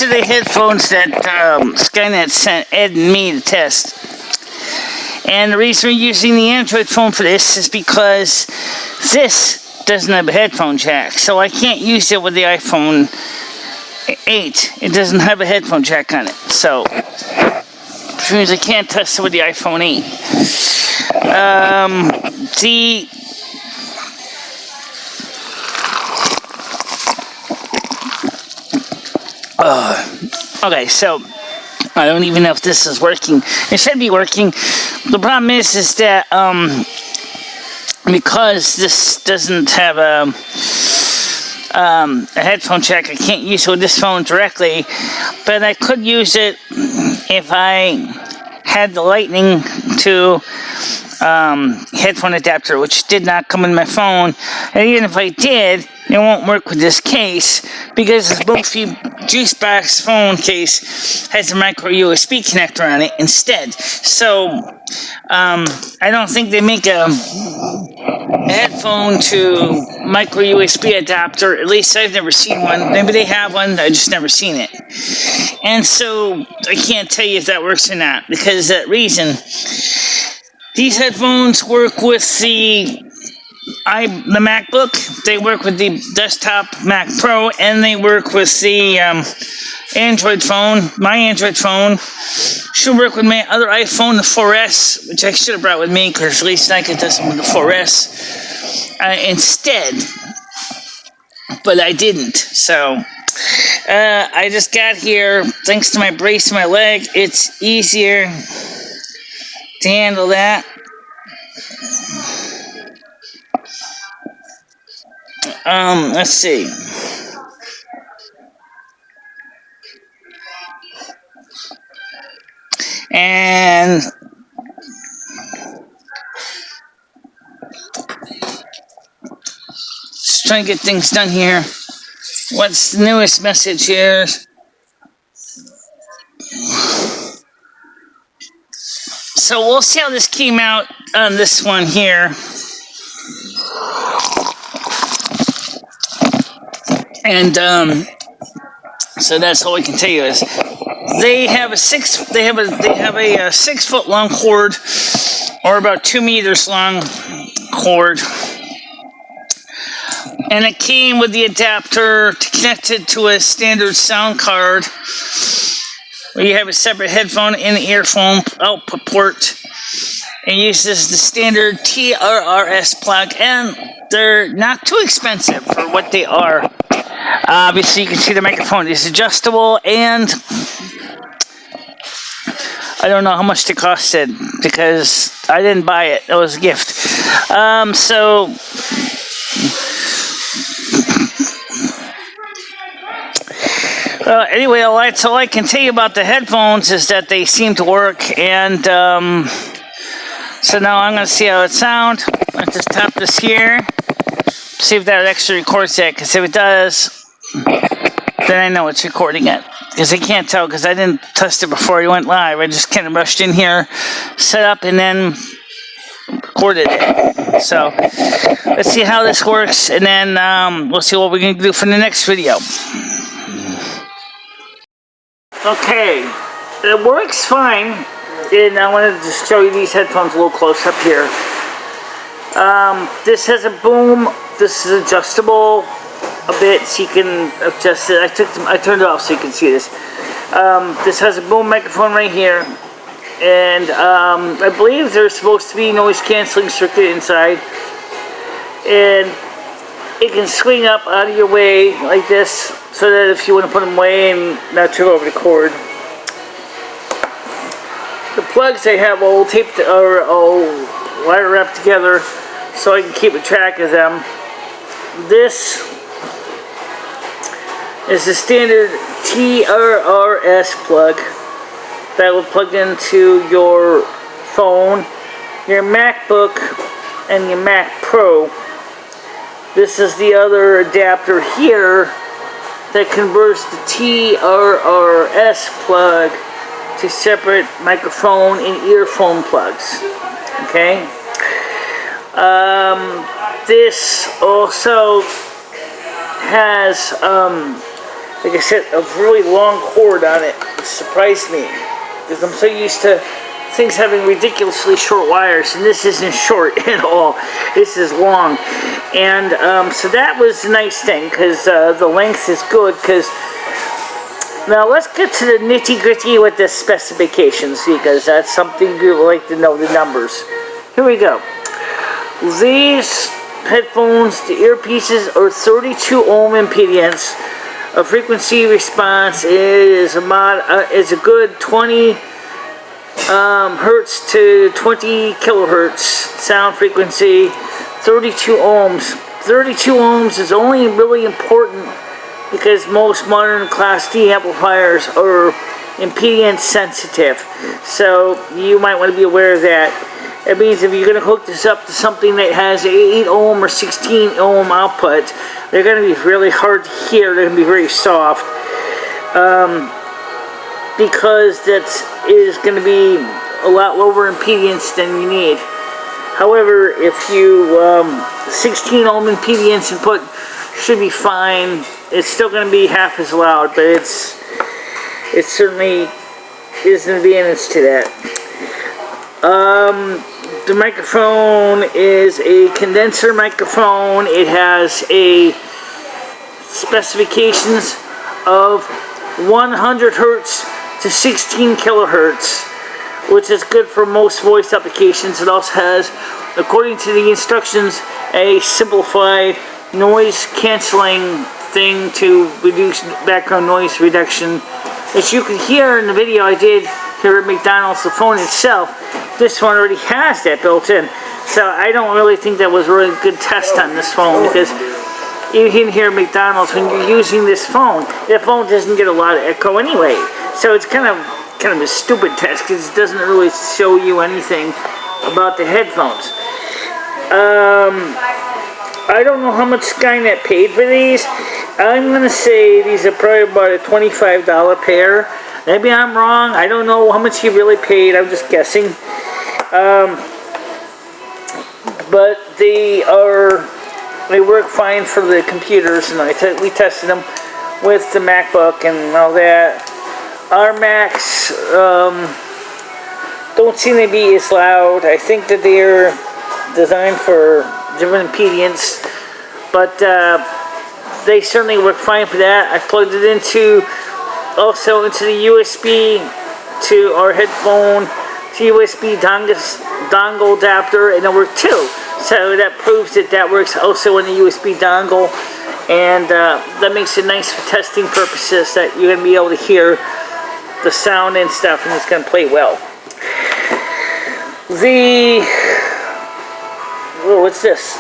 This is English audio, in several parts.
are the headphones that Skynet sent Ed and me to test. And the reason we're using the Android phone for this is because this doesn't have a headphone jack. So I can't use it with the iPhone 8. It doesn't have a headphone jack on it. So, which means I can't test it with the iPhone 8. Okay, so I don't even know if this is working. It should be working. The problem is that because this doesn't have a headphone jack, I can't use it with this phone directly, but I could use it if I had the lightning to headphone adapter, which did not come in my phone. And even if I did, it won't work with this case because this bulky juice box phone case has a micro USB connector on it instead. So I don't think they make a headphone to micro USB adapter. At least I've never seen one. Maybe they have one, I just never seen it. And so I can't tell you if that works or not because of that reason. These headphones work with the MacBook, they work with the desktop Mac Pro, and they work with the Android phone. My Android phone should work with my other iPhone, the 4S, which I should have brought with me because at least I could test them with the 4S instead, but I didn't. So I just got here, thanks to my brace in my leg, it's easier to handle that. Let's see. And just trying to get things done here. What's the newest message here? So we'll see how this came out on this one here. And so that's all we can tell you is they have a 6 foot long cord, or about 2 meters long cord, and it came with the adapter to connect it to a standard sound card, where you have a separate headphone and earphone output port, and uses the standard TRRS plug, and they're not too expensive for what they are. Obviously, you can see the microphone is adjustable, and I don't know how much it costed because I didn't buy it. It was a gift. Anyway, that's all I can tell you about the headphones is that they seem to work, and so now I'm going to see how it sounds. Let's just tap this here. See if that actually records it, because if it does, then I know it's recording it. Because I can't tell, because I didn't test it before I went live. I just kind of rushed in here, set up, and then recorded it. So, let's see how this works, and then we'll see what we're going to do for the next video. Okay, it works fine, and I wanted to just show you these headphones a little close up here. This has a boom. This is adjustable a bit, so you can adjust it. I turned it off so you can see this. This has a boom microphone right here, and I believe there's supposed to be noise canceling circuit inside, and it can swing up out of your way like this, so that if you want to put them away and not trip over the cord. The plugs I have all taped or all wire wrapped together, so I can keep a track of them. This is the standard TRRS plug that will plug into your phone, your MacBook, and your Mac Pro. This is the other adapter here that converts the TRRS plug to separate microphone and earphone plugs. Okay? This also has like I said, a really long cord on it. It surprised me because I'm so used to things having ridiculously short wires, and this isn't short at all. This is long, and so that was a nice thing because the length is good. Because now let's get to the nitty-gritty with the specifications, because that's something you like to know, the numbers. Here we go. These headphones, the earpieces, are 32 ohm impedance. A frequency response is a good 20 hertz to 20 kilohertz sound frequency. 32 ohms. 32 ohms is only really important because most modern Class D amplifiers are impedance sensitive. So you might want to be aware of that. It means if you're going to hook this up to something that has 8 ohm or 16 ohm output, they're going to be really hard to hear. They're going to be very soft. Because that is going to be a lot lower impedance than you need. However, if you 16 ohm impedance input should be fine. It's still going to be half as loud, but it certainly is an advantage to that. The microphone is a condenser microphone. It has a specifications of 100 hertz to 16 kilohertz, which is good for most voice applications. It also has, according to the instructions, a simplified noise canceling thing to reduce background noise reduction. As you can hear in the video I did here at McDonald's, the phone itself, this one already has that built in. So I don't really think that was a really good test on this phone, because you can hear McDonald's when you're using this phone. The phone doesn't get a lot of echo anyway. So it's kind of a stupid test because it doesn't really show you anything about the headphones. I don't know how much Skynet paid for these. I'm going to say these are probably about a $25 pair. Maybe I'm wrong. I don't know how much he really paid. I'm just guessing. But they work fine for the computers, and we tested them with the MacBook and all that. Our Macs don't seem to be as loud. I think that they're designed for different impedance, but they certainly work fine for that. I plugged it also into the USB to our headphone, to USB dongle adapter, and it worked too. So that proves that works also in the USB dongle, and that makes it nice for testing purposes, that you're going to be able to hear the sound and stuff, and it's going to play well. What's this?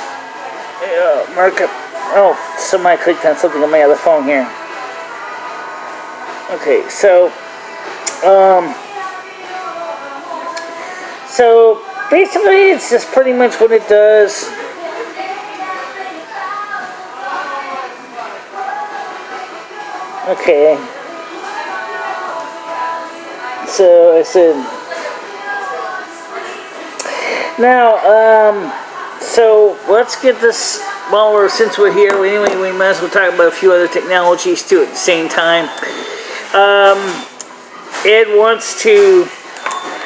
Markup. Oh, somebody clicked on something on my other phone here. Okay, so basically it's just pretty much what it does. Okay. So I said, now, so let's get this, since we're here, anyway, we might as well talk about a few other technologies too at the same time. Ed wants to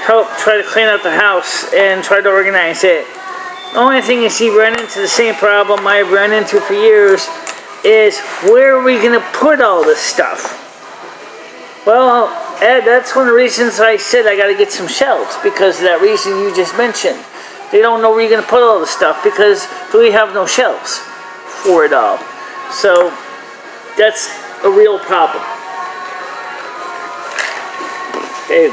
help try to clean up the house and try to organize it. The only thing is he ran into the same problem I've run into for years, is where are we going to put all this stuff? Well, Ed, that's one of the reasons I said I got to get some shelves, because of that reason you just mentioned. They don't know where you're going to put all the stuff because we have no shelves for it all. So that's a real problem. Okay.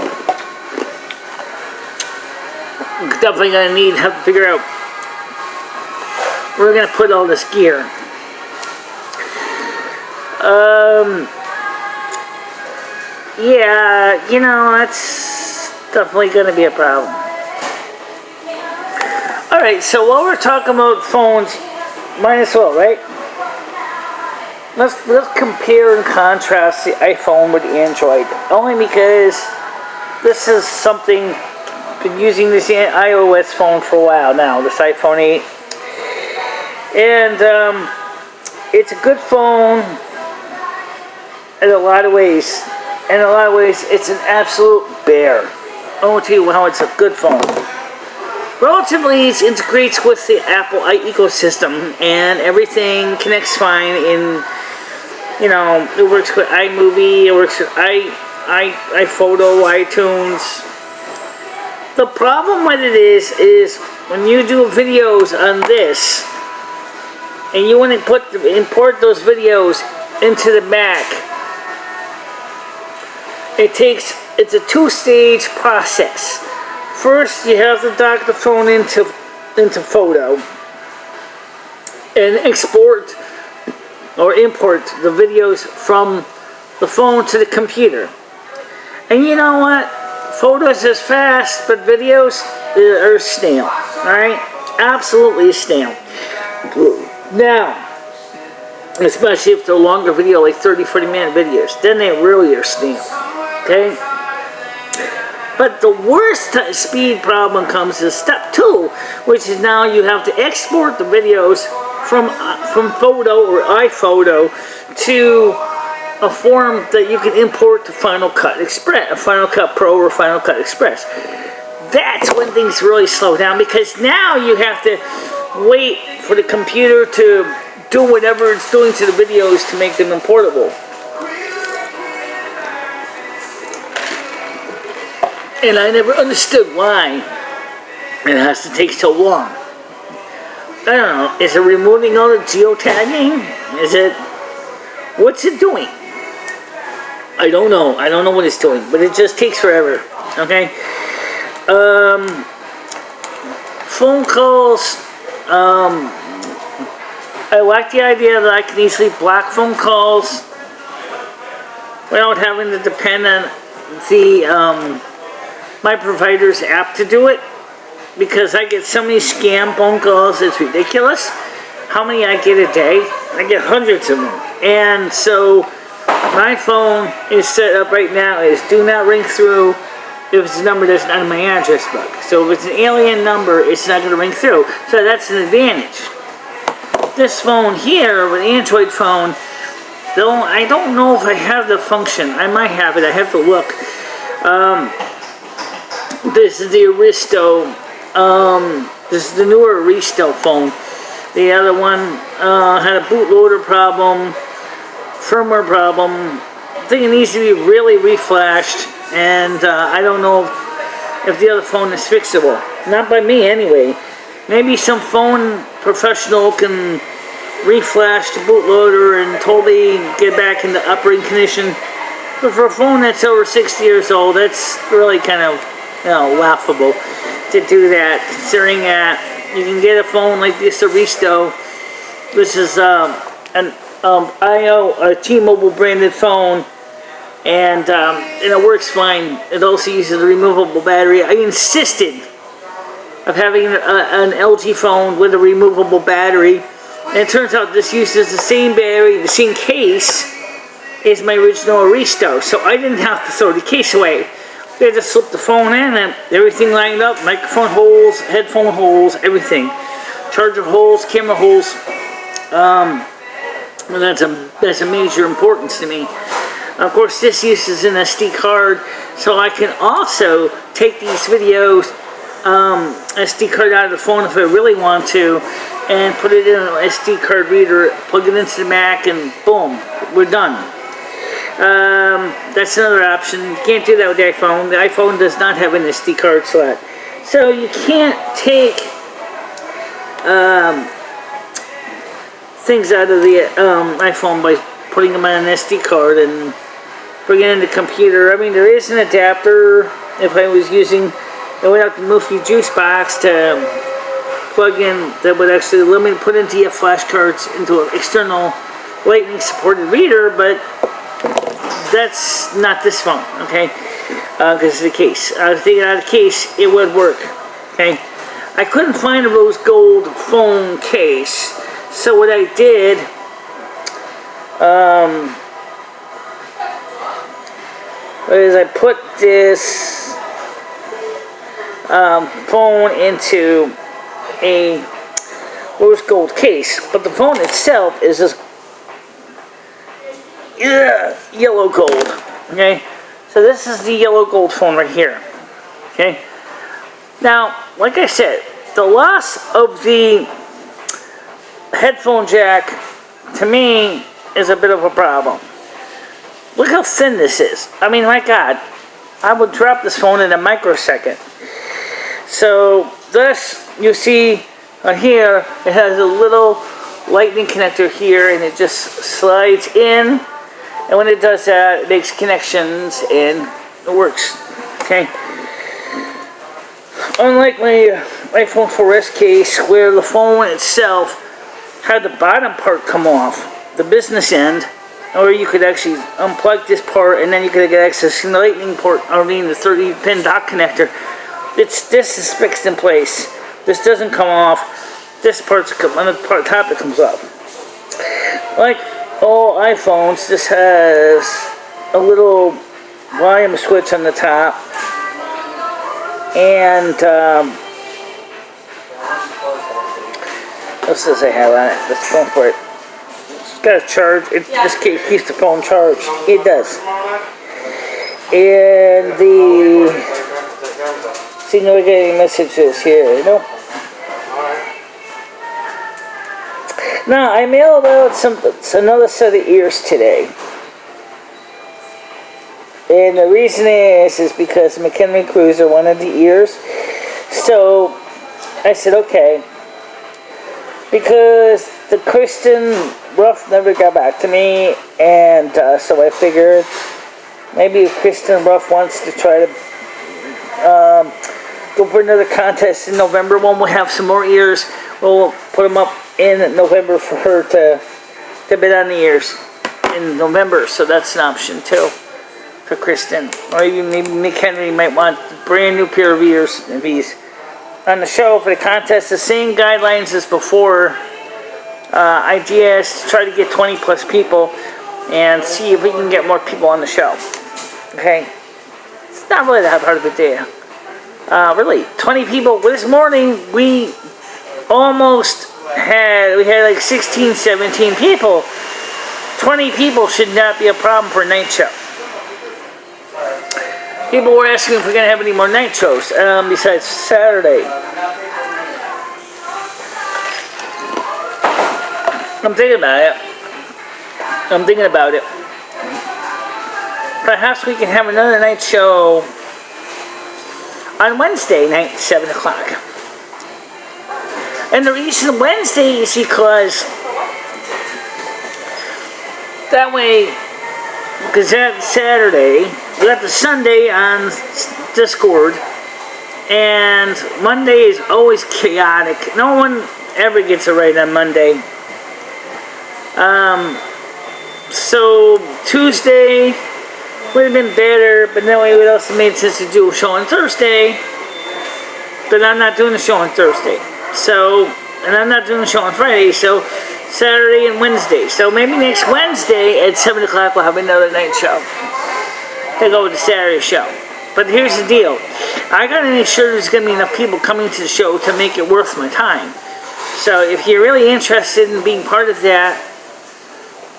We're definitely going to need to have to figure out where we're going to put all this gear. Yeah, you know, that's definitely going to be a problem. Alright, so while we're talking about phones, might as well, right? Let's compare and contrast the iPhone with Android. Only because this is something, I've been using this iOS phone for a while now, this iPhone 8. And it's a good phone. in a lot of ways. In a lot of ways, it's an absolute bear. I won't tell you how it's a good phone. Relatively, it integrates with the Apple ecosystem, and everything connects fine. You know, it works with iMovie, it works with iPhoto, iTunes. The problem with it is when you do videos on this, and you want to import those videos into the Mac, it's a two-stage process. First, you have to dock the phone into photo and export or import the videos from the phone to the computer. And you know what? Photos is fast, but videos are stale. Alright? Absolutely stale. Now, especially if they're longer video, like 30-40 minute videos, then they really are stale. Okay? But the worst speed problem comes in step 2, which is now you have to export the videos from photo or iPhoto to a form that you can import to Final Cut Express, Final Cut Pro or Final Cut Express. That's when things really slow down, because now you have to wait for the computer to do whatever it's doing to the videos to make them importable. And I never understood why it has to take so long. I don't know. Is it removing all the geotagging? Is it... What's it doing? I don't know. I don't know what it's doing. But it just takes forever. Okay? Phone calls. I like the idea that I can easily block phone calls without having to depend on the... my provider's app to do it, because I get so many scam phone calls, it's ridiculous how many I get a day. I get hundreds of them. And so my phone is set up right now is do not ring through if it's a number that's not in my address book. So if it's an alien number, it's not going to ring through. So that's an advantage. This phone here, with Android phone, though I don't know if I have the function. I might have it. I have to look. This is the Aristo. This is the newer Aristo phone. The other one had a bootloader problem, firmware problem. I think it needs to be really reflashed, and I don't know if the other phone is fixable. Not by me, anyway. Maybe some phone professional can reflash the bootloader and totally get back into operating condition. But for a phone that's over 60 years old, that's really kind of, you know, laughable to do that, considering that you can get a phone like this Aristo. This is a T-Mobile branded phone, and it works fine. It also uses a removable battery. I insisted of having an LG phone with a removable battery, and it turns out this uses the same battery, the same case as my original Aristo, so I didn't have to throw the case away. They just slip the phone in and everything lined up, microphone holes, headphone holes, everything. Charger holes, camera holes. Well, that's a major importance to me. Of course, this uses an SD card, so I can also take these videos, SD card out of the phone if I really want to, and put it in an SD card reader, plug it into the Mac, and boom, we're done. That's another option. You can't do that with the iPhone. The iPhone does not have an SD card slot. So you can't take things out of the iPhone by putting them on an SD card and bringing it in the computer. I mean, there is an adapter. If I was using the without the Moofy juice box to plug in, that would actually let me put into your flashcards into an external lightning supported reader, but that's not this phone, okay? Because of the case. I was thinking out of the case, it would work, okay? I couldn't find a rose gold phone case, so what I did, is I put this phone into a rose gold case, but the phone itself is just yellow gold. Okay, so this is the yellow gold phone right here. Okay, now, like I said, the loss of the headphone jack, to me, is a bit of a problem. Look how thin this is. I mean, my God, I would drop this phone in a microsecond. So, this, you see here, it has a little lightning connector here, and it just slides in. And when it does that, it makes connections, and it works. Okay? Unlike my iPhone 4S case, where the phone itself had the bottom part come off, the business end, or you could actually unplug this part and then you could get access to the lightning port underneath the 30-pin dock connector. This is fixed in place. This doesn't come off. This part's on the top it comes off. Like all iPhones, this has a little volume switch on the top, and what does I have on it? Let's go for it. It's got a charge. This keeps the phone charged. It does. And the see navigating messages here. Nope. Now I mailed out another set of ears today. And the reason is because McHenry Cruiser wanted the ears. So I said, okay. Because the Kristen Ruff never got back to me. And so I figured maybe if Kristen Ruff wants to try to go for another contest in November when we'll have some more ears, we'll put them up in November for her to bid on the ears in November. So that's an option too. For Kristen, or even maybe McHenry might want a brand new pair of ears if he's on the show for the contest. The same guidelines as before. Idea is to try to get 20 plus people and see if we can get more people on the show. Okay, it's not really that hard of a deal. Really, 20 people. This morning we had like 16, 17 people. 20 people should not be a problem for a night show. People were asking if we're going to have any more night shows besides Saturday. I'm thinking about it. Perhaps we can have another night show on Wednesday night, 7 o'clock. And the reason Wednesday is because that way, because that's Saturday, we got the Sunday on Discord, and Monday is always chaotic. No one ever gets it right on Monday. So Tuesday would have been better, but then it also made sense to do a show on Thursday. But I'm not doing the show on Thursday. So, and I'm not doing the show on Friday, so Saturday and Wednesday. So maybe next Wednesday at 7 o'clock we'll have another night show. Take over the Saturday show. But here's the deal. I gotta make sure there's gonna be enough people coming to the show to make it worth my time. So if you're really interested in being part of that,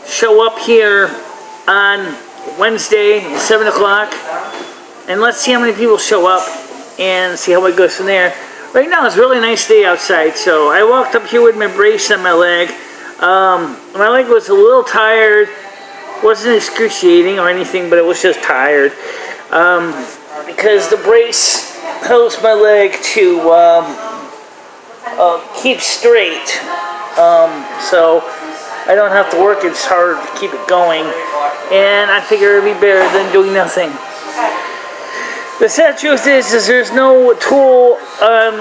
show up here on Wednesday at 7 o'clock. And let's see how many people show up and see how it goes from there. Right now it's a really nice day outside, so I walked up here with my brace on my leg. My leg was a little tired. Wasn't excruciating or anything, but it was just tired. Because the brace helps my leg to keep straight. So I don't have to work as hard to keep it going. And I figure it'd be better than doing nothing. The sad truth is there's no tool on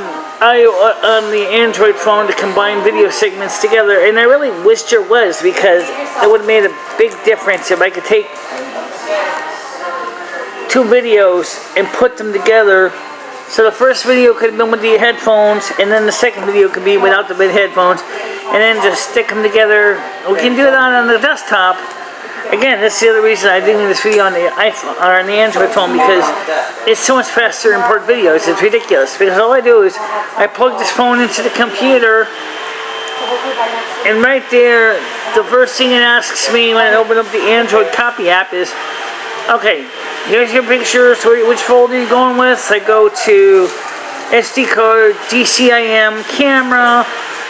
the Android phone to combine video segments together, and I really wish there was, because it would have made a big difference if I could take two videos and put them together. So the first video could have been with the headphones, and then the second video could be without the headphones, and then just stick them together. We can do that on the desktop. Again, that's the other reason I'm doing this video on the iPhone or on the Android phone, because it's so much faster to import videos. It's ridiculous, because all I do is I plug this phone into the computer, And right there, the first thing it asks me when I open up the Android copy app is, okay, here's your pictures, which folder are you going with? I go to SD card, DCIM, camera,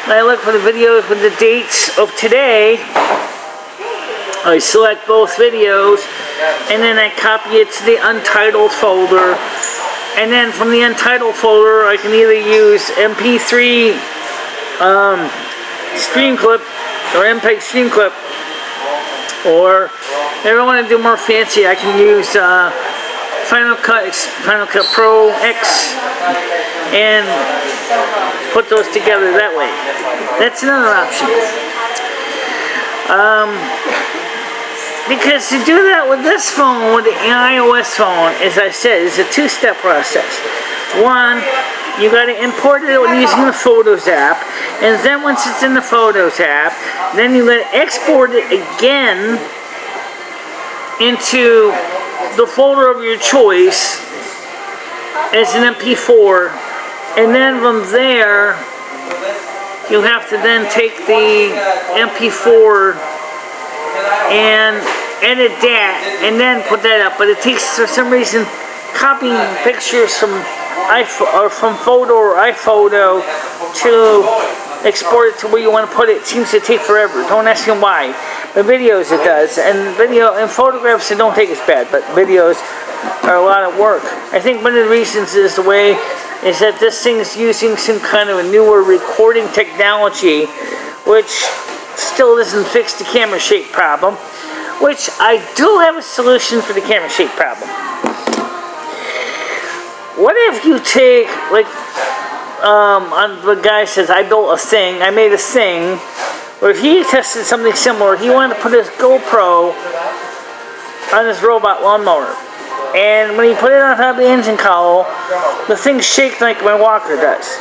and I look for the videos with the dates of today. I select both videos, and then I copy it to the untitled folder. And then from the untitled folder, I can either use MP3 stream clip or MPEG stream clip, or if I want to do more fancy, I can use Final Cut Pro X and put those together that way. That's another option. Because to do that with this phone, with the iOS phone, as I said, it's a two-step process. One, you got to import it using the Photos app, and then once it's in the Photos app, then you got to export it again into the folder of your choice as an MP4, and then from there, you have to then take the MP4 and edit that, and then put that up. But it takes, for some reason, copying pictures from iPhone or from Photo or iPhoto to export it to where you want to put it seems to take forever. Don't ask me why. But videos it does, and photographs it don't take as bad, but videos are a lot of work. I think one of the reasons is that this thing is using some kind of a newer recording technology, which still doesn't fix the camera shake problem, which I do have a solution for the camera shake problem. What if you take, like, the guy says, I made a thing, where he tested something similar. He wanted to put his GoPro on his robot lawnmower. And when he put it on top of the engine cowl, the thing shaked like my walker does.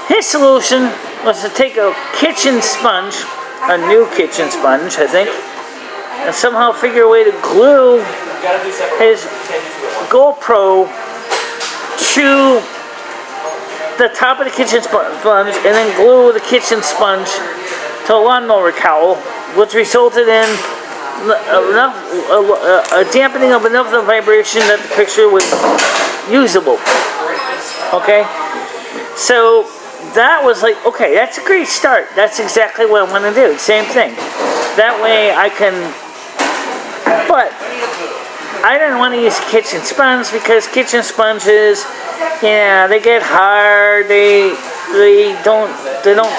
His solution was to take a kitchen sponge, a new kitchen sponge, I think, and somehow figure a way to glue his GoPro to the top of the kitchen sponge, and then glue the kitchen sponge to a lawnmower cowl, which resulted in a dampening of enough of the vibration that the picture was usable. Okay? So that was like, okay, that's a great start. That's exactly what I want to do. Same thing. That way I can, but I didn't want to use a kitchen sponge because kitchen sponges, yeah, they get hard. They don't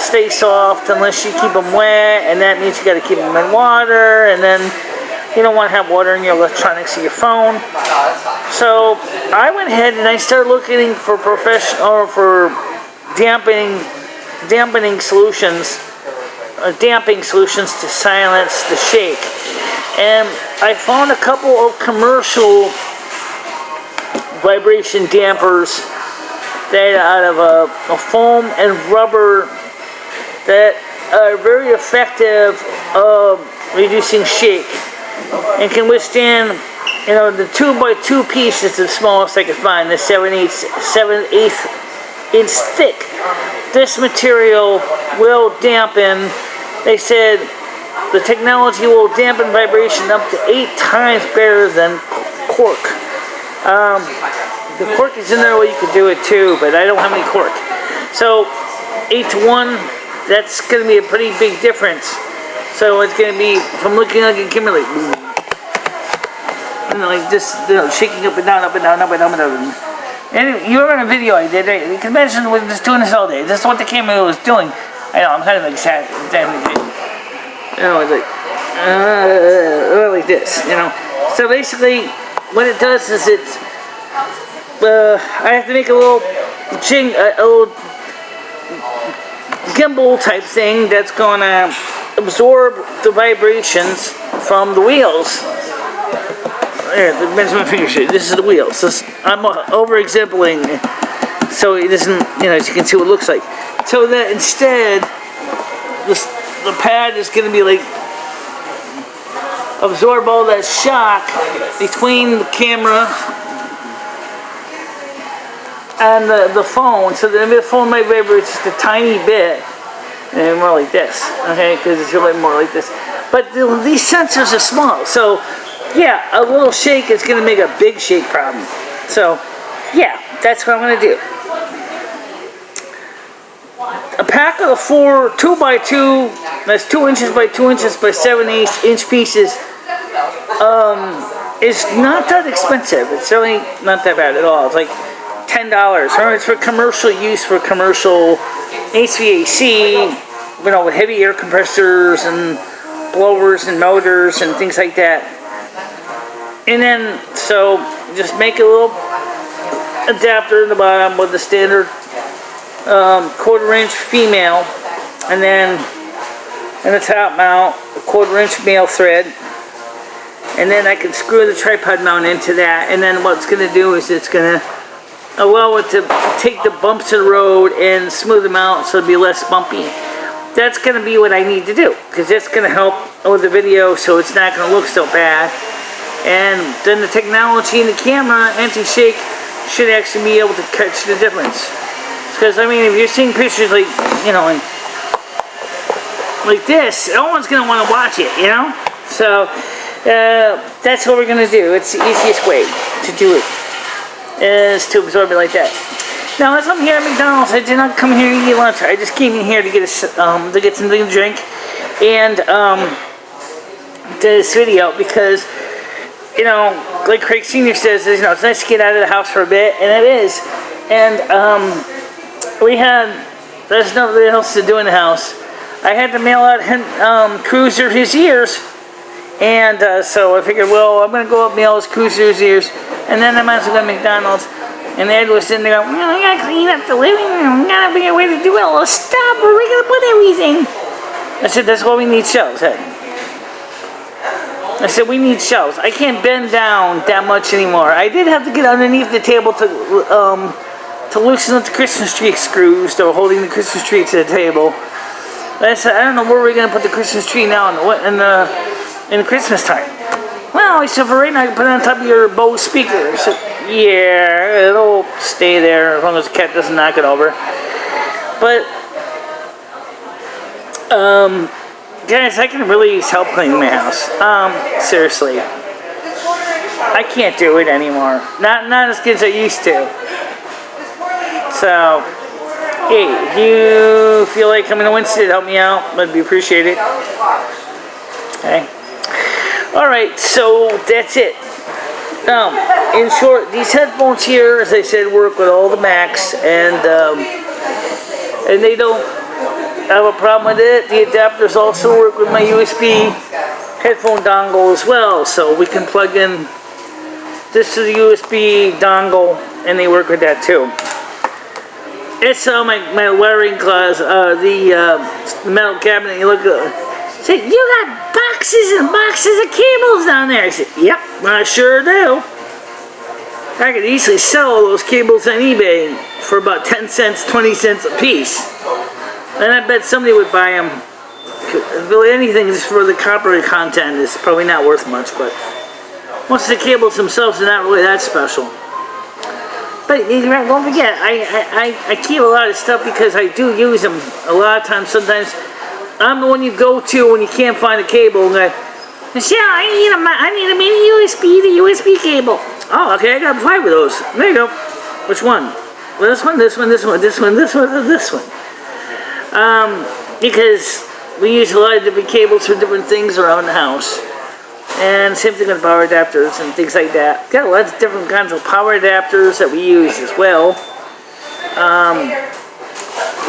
stay soft unless you keep them wet, and that means you got to keep them in water, and then you don't want to have water in your electronics or your phone. So I went ahead and I started looking for dampening solutions to silence the shake. And I found a couple of commercial vibration dampers that out of a foam and rubber that are very effective reducing shake and can withstand, the 2x2 piece is the smallest I could find, the 7/8 inch thick. This material will dampen, they said, the technology will dampen vibration up to 8 times better than cork. The cork is in there where you could do it too, but I don't have any cork. So 8-to-1, that's going to be a pretty big difference. So it's going to be, from looking like a Kimberly, like this, shaking up and down, up and down, up and down, up and down. Anyway, you remember the video I did, right? You can imagine we're just doing this all day. This is what the camera was doing. I know, I'm kind of exaggerating. It's like this, So basically, what it does is I have to make a little gimbal type thing that's going to absorb the vibrations from the wheels. There, there's my finger shape. This is the wheels. I'm over-exampling, so it doesn't, as you can see what it looks like. So that instead, the pad is going to be like, absorb all that shock between the camera and the phone, so that the phone might vibrate just a tiny bit, and more like this, okay, because it's really more like this. But these sensors are small, so yeah, a little shake is going to make a big shake problem. So yeah, that's what I'm going to do. A pack of the 4 2x2, that's 2 inches by 2 inches by 7/8 inch pieces, is not that expensive. It's really not that bad at all. It's like $10. Remember, it's for commercial use, for commercial HVAC, you know, with heavy air compressors and blowers and motors and things like that. And then, so just make a little adapter in the bottom with the standard 1/4 inch female, and then in the top mount, a 1/4 inch male thread. And then I can screw the tripod mount into that, and then what it's going to do is it's going to allow it to take the bumps in the road and smooth them out so it'll be less bumpy. That's going to be what I need to do, because that's going to help with the video so it's not going to look so bad. And then the technology in the camera, anti-shake, should actually be able to catch the difference. Because, I mean, if you're seeing pictures like, you know, like this, no one's going to want to watch it, you know? So, that's what we're going to do. It's the easiest way to do it, is to absorb it like that. Now, as I'm here at McDonald's, I did not come here to eat lunch. I just came in here to get something to drink and do this video because, you know, like Craig Sr. says, you know, it's nice to get out of the house for a bit, and it is. And there's nothing else to do in the house. I had to mail out Cruiser his ears. And so I figured, well, I'm going to go up mail his Cruiser's ears, and then I might as well go to McDonald's. And Ed was sitting there going, well, I got to clean up the living room. Got to figure a way to do it. Well, stop. Where are we going to put everything? I said, that's why we need shelves, Ed. I said, we need shelves. I can't bend down that much anymore. I did have to get underneath the table to loosen up the Christmas tree screws that were holding the Christmas tree to the table. I said, I don't know where we're going to put the Christmas tree now in Christmas time. Well, I said, for right now, I can put it on top of your Bose speaker. I said, yeah, it'll stay there as long as the cat doesn't knock it over. But, guys, I can really use help cleaning my house. Seriously. I can't do it anymore. Not as good as I used to. So, hey, if you feel like coming to Winston to help me out, that'd be appreciated. Okay. Alright, so that's it. In short, these headphones here, as I said, work with all the Macs, and they don't have a problem with it. The adapters also work with my USB headphone dongle as well, so we can plug in this to the USB dongle, and they work with that too. It's my wiring closet, the metal cabinet. You look at, say, you got boxes and boxes of cables down there. I said, yep, I sure do. I could easily sell all those cables on eBay for about 10 cents, 20 cents a piece. And I bet somebody would buy them. Really, anything just for the copper content is probably not worth much, but most of the cables themselves are not really that special. But don't forget, I keep a lot of stuff because I do use them a lot of times. Sometimes I'm the one you go to when you can't find a cable. And Michelle, I need a mini USB to USB cable. Oh, okay, I got 5 of those. There you go. Which one? Well, this one, this one, this one, this one, this one, and this one. Because we use a lot of different cables for different things around the house. And same thing with power adapters and things like that. Got lots of different kinds of power adapters that we use as well.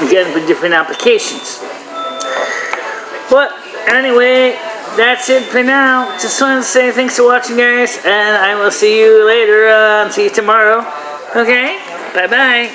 Again, for different applications. But anyway, that's it for now. Just wanted to say thanks for watching, guys, and I will see you later. See you tomorrow. Okay? Bye-bye.